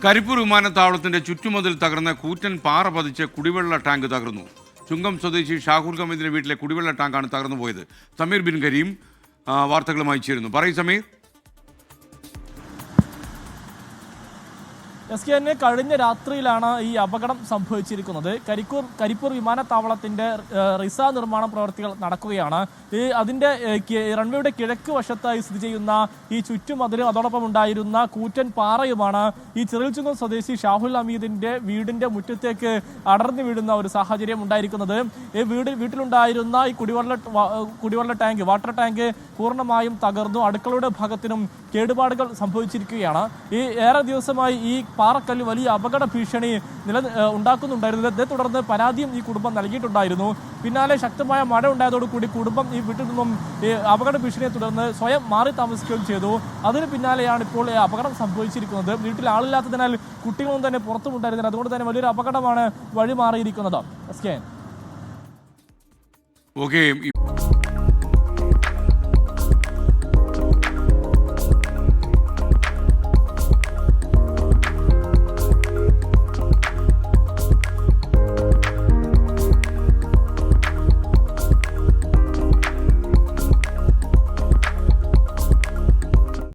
കരിപ്പൂർ വിമാനത്താവളത്തിന്റെ ചുറ്റുമതിൽ തകർന്ന് കൂറ്റൻ പാറ പതിച്ച് കുടിവെള്ള ടാങ്ക് തകർന്നു. ചുങ്കം സ്വദേശി ഷാഹുൽ ഹമീദിന്റെ വീട്ടിലെ കുടിവെള്ള ടാങ്കാണ് തകർന്നു പോയത്. സമീർ ബിൻ കരീം വാർത്തകളുമായി ചേരുന്നു. പറയൂ സമീർ. എസ്.കെ.എന് കഴിഞ്ഞ രാത്രിയിലാണ് ഈ അപകടം സംഭവിച്ചിരിക്കുന്നത്. കരിപ്പൂർ വിമാനത്താവളത്തിന്റെ റിസ നിർമ്മാണ പ്രവർത്തികൾ നടക്കുകയാണ്. അതിന്റെ റൺവേയുടെ കിഴക്ക് വശത്തായി സ്ഥിതി ചെയ്യുന്ന ഈ ചുറ്റുമതിലും അതോടൊപ്പം ഉണ്ടായിരുന്ന കൂറ്റൻ പാറയുമാണ് ഈ ചെറിയചുങ്കം സ്വദേശി ഷാഹുൽ ഹമീദിന്റെ വീടിന്റെ മുറ്റത്തേക്ക് അടർന്നു വീഴുന്ന ഒരു സാഹചര്യം ഉണ്ടായിരിക്കുന്നത്. ഈ വീട്ടിലുണ്ടായിരുന്ന ഈ കുടിവെള്ള ടാങ്ക്, വാട്ടർ ടാങ്ക് പൂർണ്ണമായും തകർന്നു. അടുക്കളയുടെ ഭാഗത്തിനും കേടുപാടുകൾ സംഭവിച്ചിരിക്കുകയാണ്. ഈ ഏറെ ദിവസമായി ഈ പാറക്കല്ല് വലിയ അപകട ഭീഷണി ഉണ്ടാക്കുന്നുണ്ടായിരുന്നു. ഇതേ തുടർന്ന് പരാതിയും ഈ കുടുംബം നൽകിയിട്ടുണ്ടായിരുന്നു. പിന്നാലെ ശക്തമായ മഴ ഉണ്ടായതോടുകൂടി കുടുംബം ഈ വീട്ടിൽ നിന്നും ഈ അപകട ഭീഷണിയെ തുടർന്ന് സ്വയം മാറി താമസിക്കുകയും ചെയ്തു. അതിന് പിന്നാലെയാണ് ഇപ്പോൾ അപകടം സംഭവിച്ചിരിക്കുന്നത്. വീട്ടിൽ ആളില്ലാത്തതിനാൽ കുട്ടികളും തന്നെ പുറത്തുമുണ്ടായിരുന്നില്ല. അതുകൊണ്ട് തന്നെ വലിയൊരു അപകടമാണ് വഴിമാറിയിരിക്കുന്നത്. ഓക്കെ.